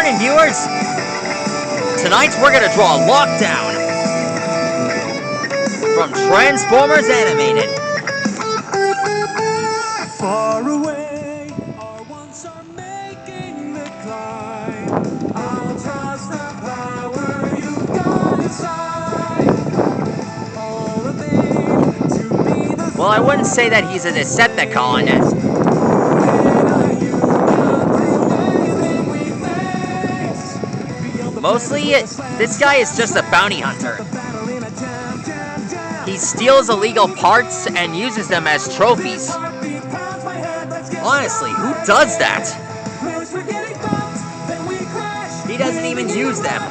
morning, viewers! Tonight we're gonna draw Lockdown from Transformers Animated. Far away, our ones are making the climb. I'll trust the power you got inside. All of it to be the Well, I wouldn't say that he's a Decepticon. Mostly, this guy is just a bounty hunter. He steals illegal parts and uses them as trophies. Honestly, who does that? He doesn't even use them.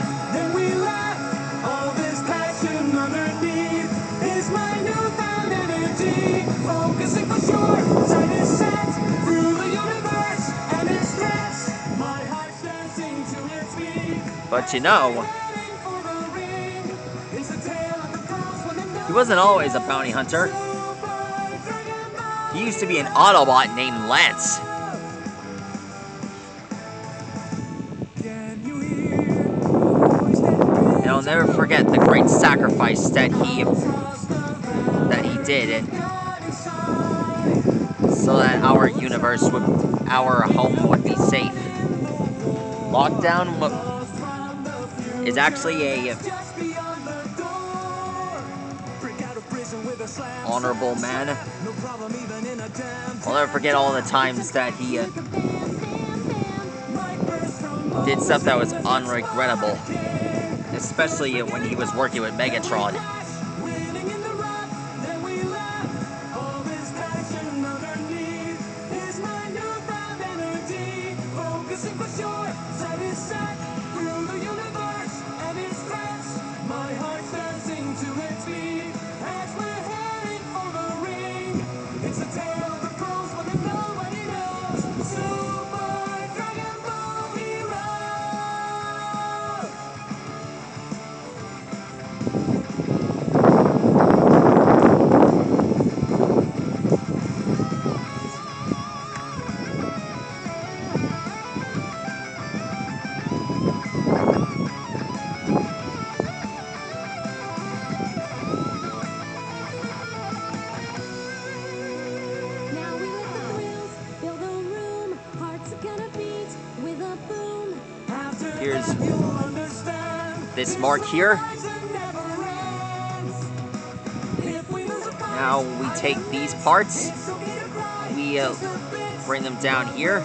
But you know, he wasn't always a bounty hunter. He used to be an Autobot named Lance. And I'll never forget the great sacrifice that he did so that our universe our home would be safe. Lockdown is actually a honorable man. I'll never forget all the times that he did stuff that was unregrettable, especially when he was working with Megatron. Here's this mark here. Now we take these parts, we bring them down here.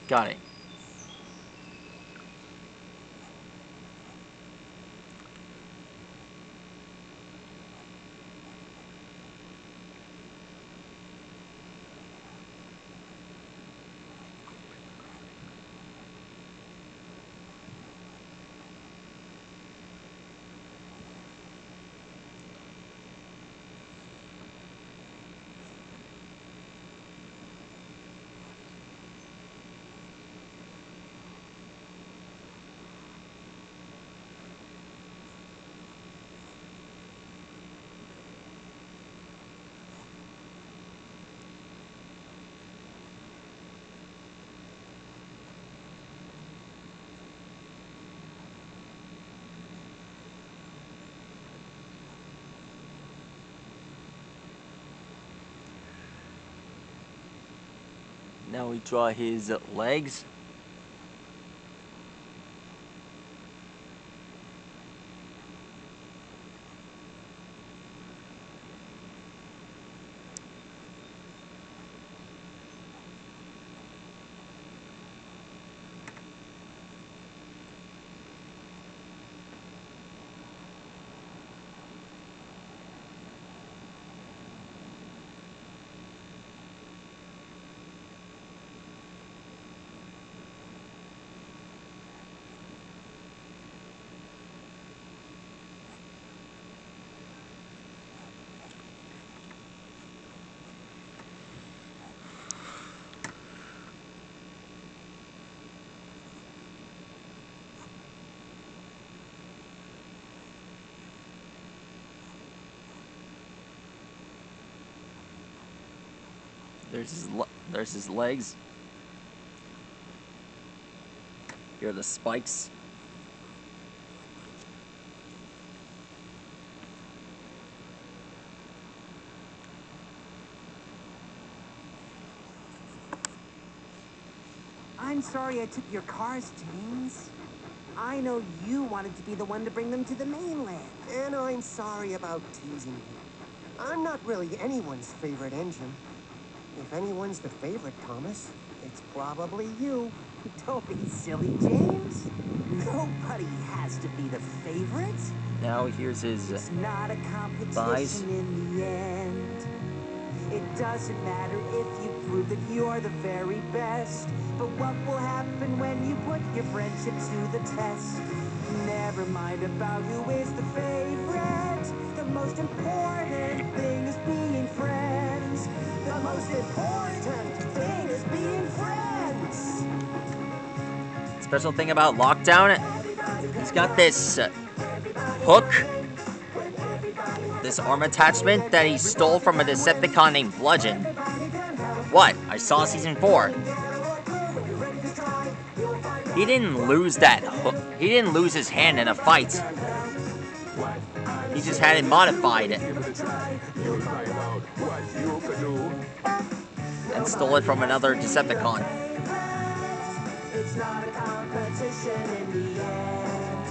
Got it. Now we draw his legs. There's his legs. Here are the spikes. I'm sorry I took your cars, James. I know you wanted to be the one to bring them to the mainland. And I'm sorry about teasing you. I'm not really anyone's favorite engine. If anyone's the favorite, Thomas, it's probably you. Don't be silly, James. Nobody has to be the favorite. Now here's his It's not a competition thighs. in the end. It doesn't matter if you prove that you're the very best. But what will happen when you put your friendship to the test? Never mind about who is the favorite. The most important thing is being friends. The most important thing is being friends. Special thing about Lockdown, he's got this hook, this arm attachment that he stole from a Decepticon named Bludgeon. What? I saw season 4. He didn't lose that hook. He didn't lose his hand in a fight. He just had it modified and stole it from another Decepticon. It's not a competition in the end.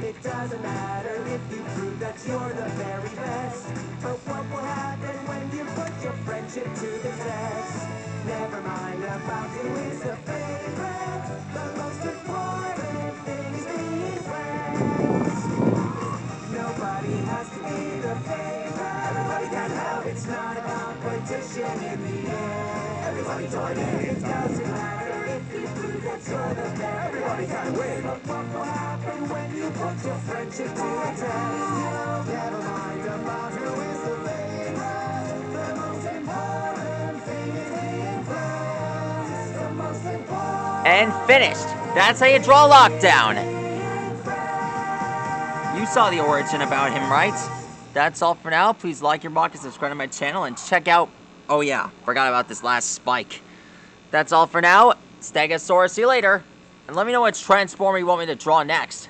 It doesn't matter if you prove that you're the very best. But what will happen when you put your friendship to the test? Never mind about who is the favorite. The most important thing is being friends. Nobody has to be the favorite. Everybody can help. It's not a competition in the end. Everybody join in. It doesn't matter if you prove that you're the best. Everybody can win. But what will happen when you put your friendship to the test? Never mind about who is the favorite. The most important thing is being friends. The most important. And finished. That's how you draw Lockdown. You saw the origin about him, right? That's all for now. Please like your blog and subscribe to my channel and check out... Oh yeah, forgot about this last spike. That's all for now. Stegosaurus, see you later. And let me know which Transformer you want me to draw next.